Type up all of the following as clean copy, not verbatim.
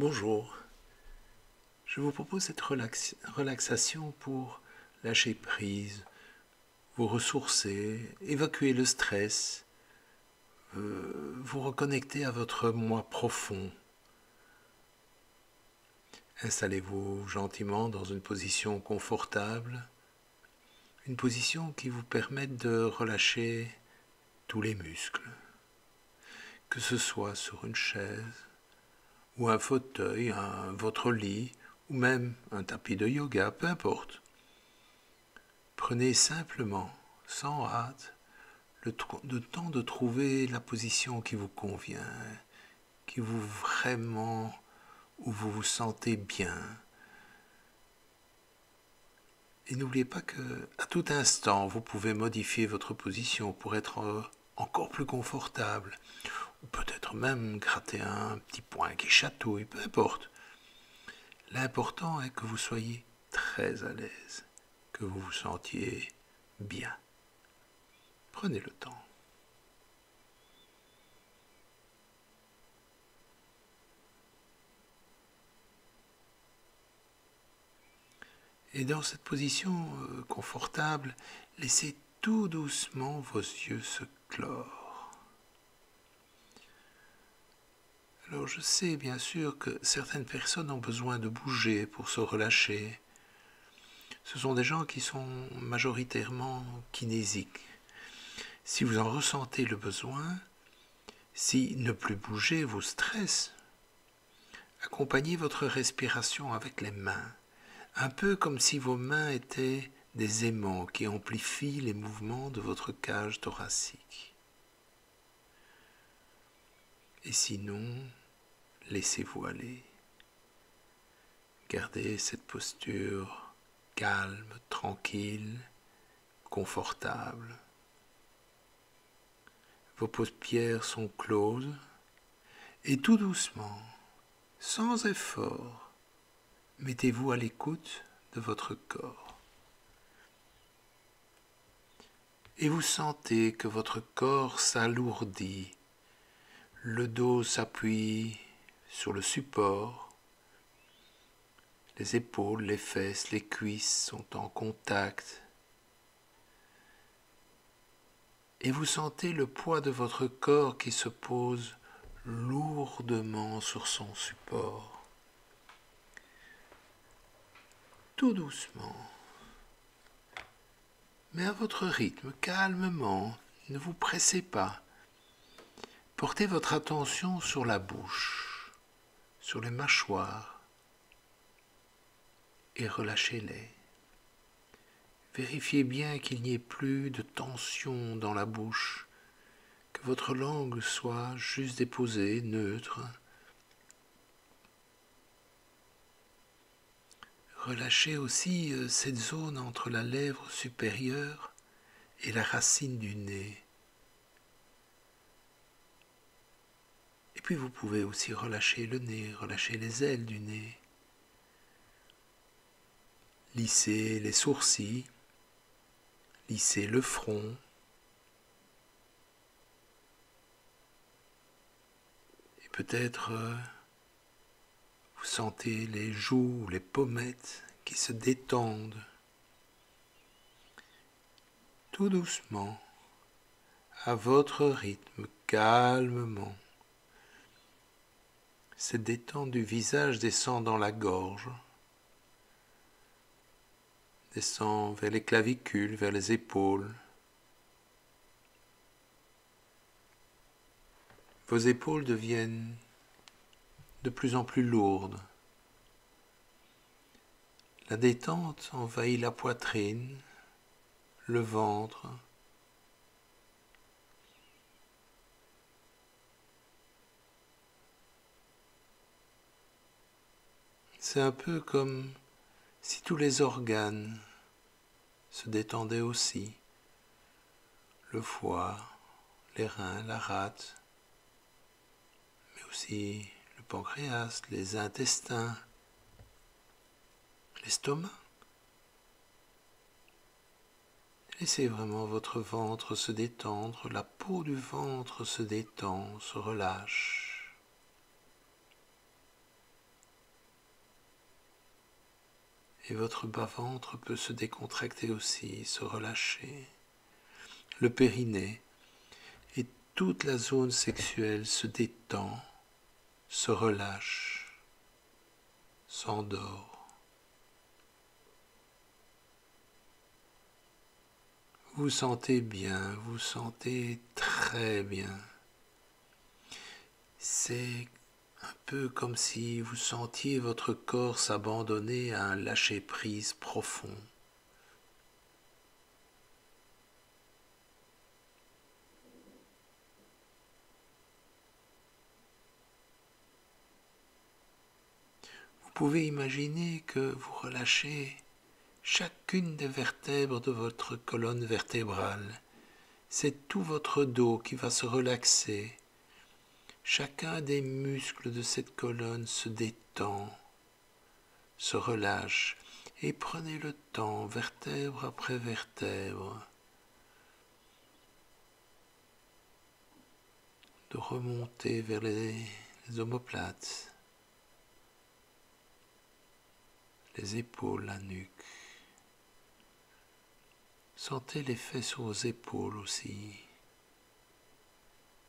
Bonjour, je vous propose cette relaxation pour lâcher prise, vous ressourcer, évacuer le stress, vous reconnecter à votre moi profond. Installez-vous gentiment dans une position confortable, une position qui vous permette de relâcher tous les muscles, que ce soit sur une chaise, ou un fauteuil, votre lit, ou même un tapis de yoga, peu importe. Prenez simplement, sans hâte, le temps de trouver la position qui vous convient, où vous vous sentez bien. Et n'oubliez pas que, à tout instant, vous pouvez modifier votre position pour être encore plus confortable, ou peut-être même gratter un petit point qui chatouille, peu importe. L'important est que vous soyez très à l'aise, que vous vous sentiez bien. Prenez le temps. Et dans cette position confortable, laissez tout doucement vos yeux se clore. Alors je sais bien sûr que certaines personnes ont besoin de bouger pour se relâcher. Ce sont des gens qui sont majoritairement kinésiques. Si vous en ressentez le besoin, si ne plus bouger vous stresse, accompagnez votre respiration avec les mains, un peu comme si vos mains étaient des aimants qui amplifient les mouvements de votre cage thoracique. Et sinon, laissez-vous aller. Gardez cette posture calme, tranquille, confortable. Vos paupières sont closes et tout doucement, sans effort, mettez-vous à l'écoute de votre corps. Et vous sentez que votre corps s'alourdit, le dos s'appuie sur le support, les épaules, les fesses, les cuisses sont en contact. Et vous sentez le poids de votre corps qui se pose lourdement sur son support. Tout doucement, mais à votre rythme, calmement, ne vous pressez pas. Portez votre attention sur la bouche, sur les mâchoires, et relâchez-les. Vérifiez bien qu'il n'y ait plus de tension dans la bouche, que votre langue soit juste déposée, neutre. Relâchez aussi cette zone entre la lèvre supérieure et la racine du nez. Et puis vous pouvez aussi relâcher le nez, relâcher les ailes du nez. Lissez les sourcils, lissez le front. Et peut-être vous sentez les joues, les pommettes qui se détendent. Tout doucement, à votre rythme, calmement. Cette détente du visage descend dans la gorge, descend vers les clavicules, vers les épaules. Vos épaules deviennent de plus en plus lourdes. La détente envahit la poitrine, le ventre. C'est un peu comme si tous les organes se détendaient aussi. Le foie, les reins, la rate, mais aussi le pancréas, les intestins, l'estomac. Laissez vraiment votre ventre se détendre, la peau du ventre se détend, se relâche. et votre bas-ventre peut se décontracter aussi, se relâcher. Le périnée et toute la zone sexuelle se détend, se relâche, s'endort. Vous sentez bien, vous sentez très bien. C'est un peu comme si vous sentiez votre corps s'abandonner à un lâcher-prise profond. Vous pouvez imaginer que vous relâchez chacune des vertèbres de votre colonne vertébrale. C'est tout votre dos qui va se relaxer. Chacun des muscles de cette colonne se détend, se relâche, et prenez le temps, vertèbre après vertèbre, de remonter vers les omoplates, les épaules, la nuque. Sentez l'effet sur vos épaules aussi,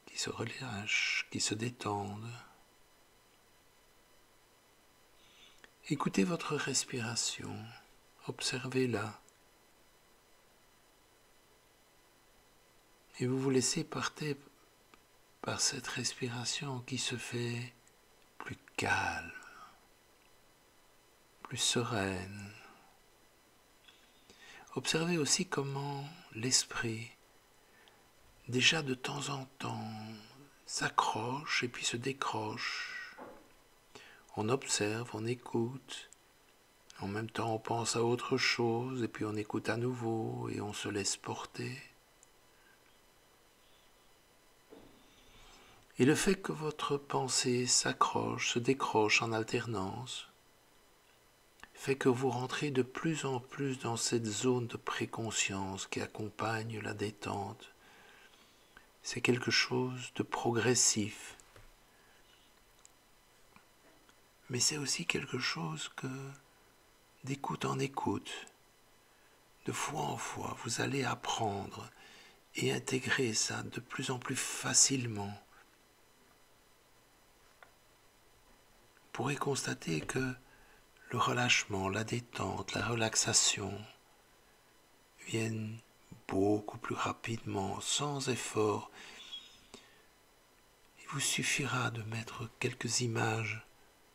qui se relâchent, qui se détendent. Écoutez votre respiration, observez-la. Et vous vous laissez porter par cette respiration qui se fait plus calme, plus sereine. Observez aussi comment l'esprit, déjà de temps en temps, s'accroche et puis se décroche. On observe, on écoute, en même temps on pense à autre chose et puis on écoute à nouveau et on se laisse porter. Et le fait que votre pensée s'accroche, se décroche en alternance, fait que vous rentrez de plus en plus dans cette zone de préconscience qui accompagne la détente. C'est quelque chose de progressif. Mais c'est aussi quelque chose que, d'écoute en écoute, de fois en fois, vous allez apprendre et intégrer ça de plus en plus facilement. Vous pourrez constater que le relâchement, la détente, la relaxation viennent beaucoup plus rapidement, sans effort. Il vous suffira de mettre quelques images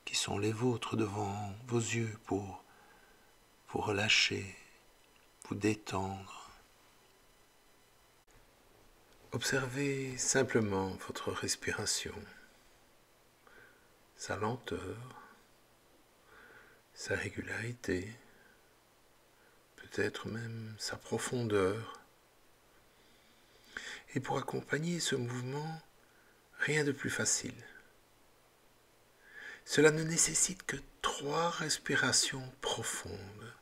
qui sont les vôtres devant vos yeux pour vous relâcher, vous détendre. Observez simplement votre respiration, sa lenteur, sa régularité, peut-être même sa profondeur. Et pour accompagner ce mouvement, rien de plus facile. Cela ne nécessite que 3 respirations profondes.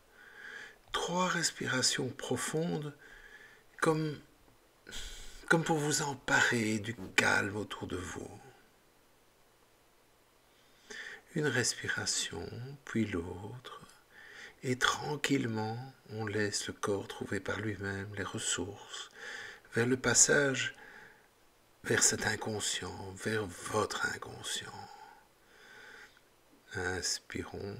3 respirations profondes comme pour vous emparer du calme autour de vous. Une respiration, puis l'autre, et tranquillement, on laisse le corps trouver par lui-même les ressources vers le passage vers cet inconscient, vers votre inconscient. Inspirons.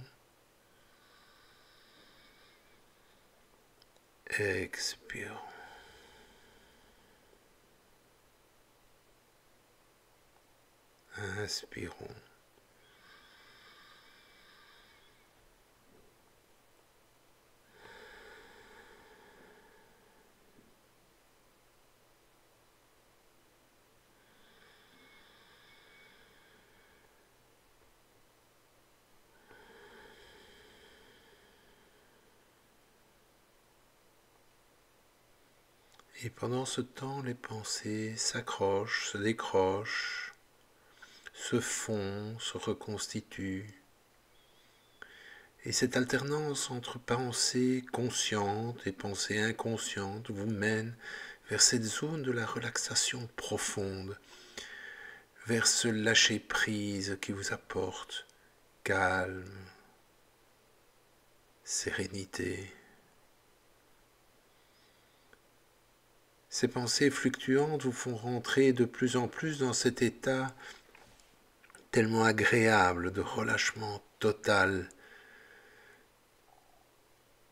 Expirons. Inspirons. Et pendant ce temps, les pensées s'accrochent, se décrochent, se font, se reconstituent. Et cette alternance entre pensées conscientes et pensées inconscientes vous mène vers cette zone de la relaxation profonde, vers ce lâcher-prise qui vous apporte calme, sérénité. Ces pensées fluctuantes vous font rentrer de plus en plus dans cet état tellement agréable de relâchement total.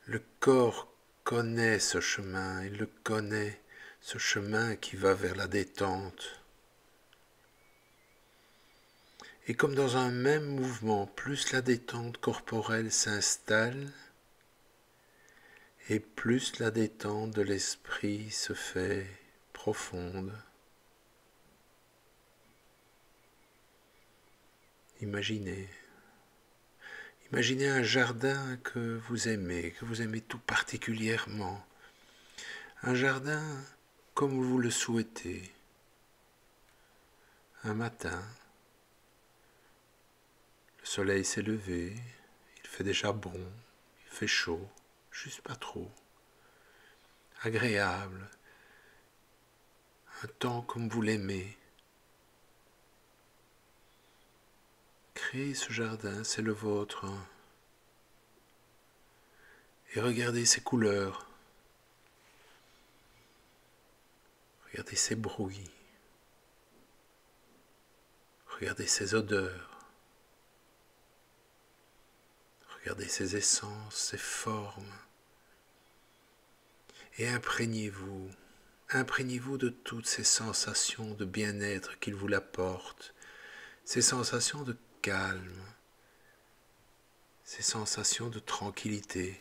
Le corps connaît ce chemin, il le connaît, ce chemin qui va vers la détente. Et comme dans un même mouvement, plus la détente corporelle s'installe, et plus la détente de l'esprit se fait profonde. Imaginez un jardin que vous aimez tout particulièrement. Un jardin comme vous le souhaitez. Un matin, le soleil s'est levé, il fait déjà bon, il fait chaud, juste pas trop. Agréable, un temps comme vous l'aimez. Créez ce jardin, c'est le vôtre. Et regardez ces couleurs. Regardez ces bruits. Regardez ces odeurs. Regardez ces essences, ces formes. Et imprégnez-vous de toutes ces sensations de bien-être qu'il vous apporte, ces sensations de calme, ces sensations de tranquillité.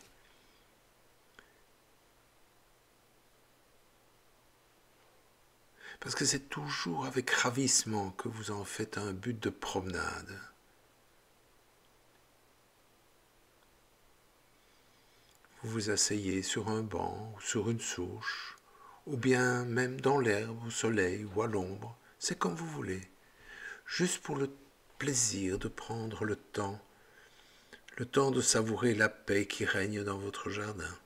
Parce que c'est toujours avec ravissement que vous en faites un but de promenade. Vous vous asseyez sur un banc ou sur une souche, ou bien même dans l'herbe, au soleil ou à l'ombre, c'est comme vous voulez, juste pour le plaisir de prendre le temps de savourer la paix qui règne dans votre jardin.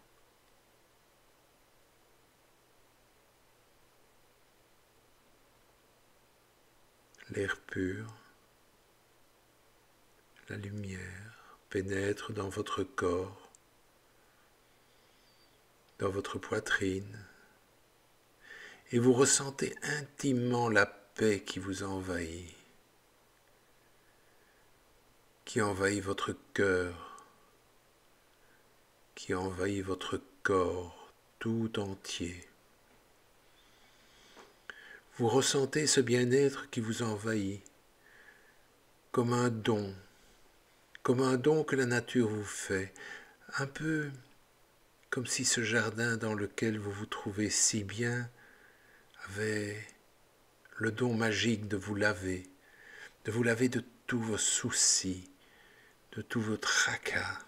L'air pur, la lumière pénètre dans votre corps, dans votre poitrine, et vous ressentez intimement la paix qui vous envahit votre cœur, qui envahit votre corps tout entier. Vous ressentez ce bien-être qui vous envahit comme un don que la nature vous fait, un peu comme si ce jardin dans lequel vous vous trouvez si bien avait le don magique de vous laver de tous vos soucis, de tous vos tracas.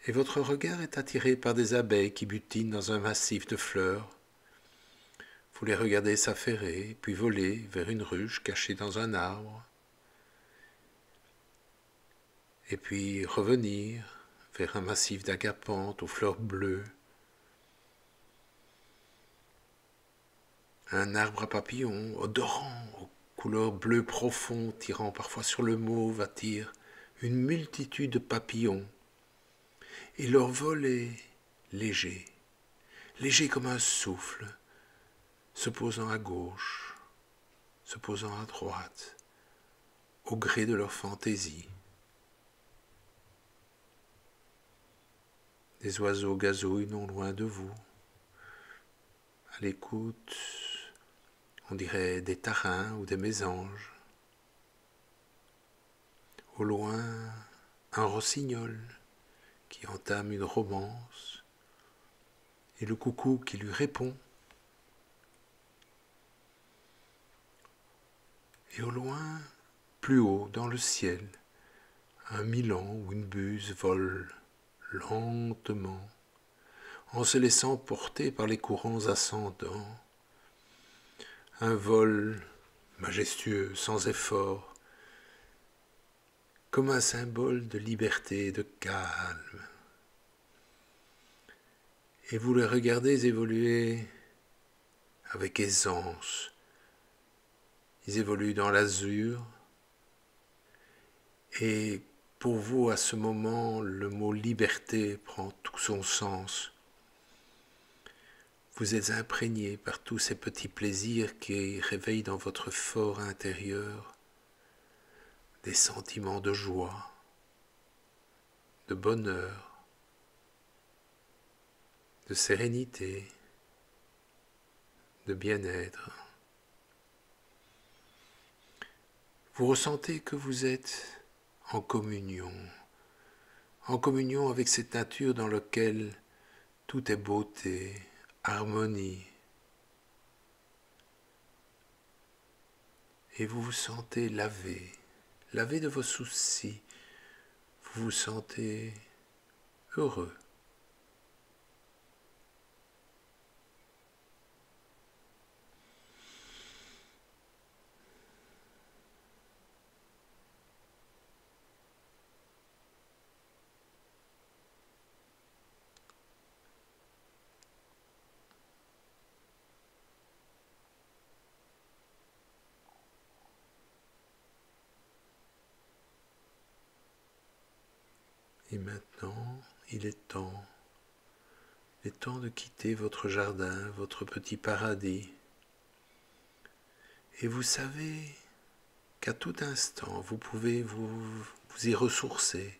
Et votre regard est attiré par des abeilles qui butinent dans un massif de fleurs. Vous les regardez s'affairer, puis voler vers une ruche cachée dans un arbre, et puis revenir vers un massif d'agapanthes aux fleurs bleues. Un arbre à papillons, odorant, aux couleurs bleu profond, tirant parfois sur le mauve, attire une multitude de papillons. Et leur vol est léger, léger comme un souffle, se posant à gauche, se posant à droite, au gré de leur fantaisie. Des oiseaux gazouillent non loin de vous. À l'écoute, on dirait des tarins ou des mésanges. Au loin, un rossignol qui entame une romance, et le coucou qui lui répond. Et au loin, plus haut dans le ciel, un milan ou une buse vole lentement, en se laissant porter par les courants ascendants. Un vol majestueux, sans effort, comme un symbole de liberté et de calme. Et vous les regardez évoluer avec aisance. Ils évoluent dans l'azur. Et pour vous, à ce moment, le mot liberté prend tout son sens. Vous êtes imprégné par tous ces petits plaisirs qui réveillent dans votre fort intérieur des sentiments de joie, de bonheur, de sérénité, de bien-être. Vous ressentez que vous êtes en communion avec cette nature dans laquelle tout est beauté, harmonie. Et vous vous sentez lavé de vos soucis. Vous vous sentez heureux. Et maintenant, il est temps de quitter votre jardin, votre petit paradis. Et vous savez qu'à tout instant, vous pouvez vous y ressourcer.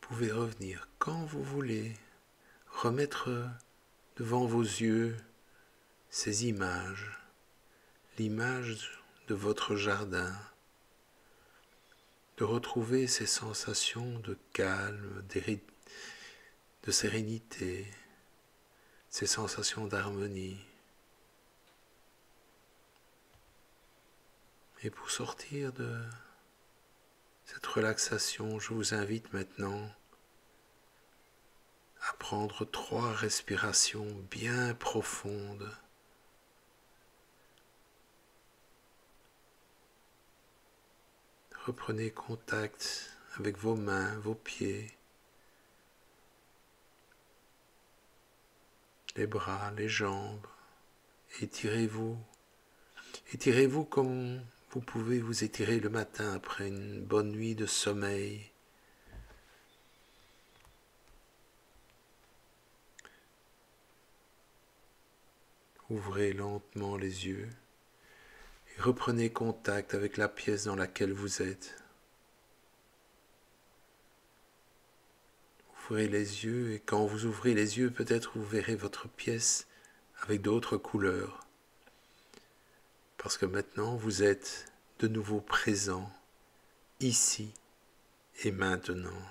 Vous pouvez revenir quand vous voulez, remettre devant vos yeux ces images, l'image de votre jardin, de retrouver ces sensations de calme, de sérénité, ces sensations d'harmonie. Et pour sortir de cette relaxation, je vous invite maintenant à prendre 3 respirations bien profondes. Reprenez contact avec vos mains, vos pieds, les bras, les jambes. Étirez-vous. Étirez-vous comme vous pouvez vous étirer le matin après une bonne nuit de sommeil. Ouvrez lentement les yeux et reprenez contact avec la pièce dans laquelle vous êtes. Ouvrez les yeux et quand vous ouvrez les yeux, peut-être vous verrez votre pièce avec d'autres couleurs. Parce que maintenant vous êtes de nouveau présent, ici et maintenant.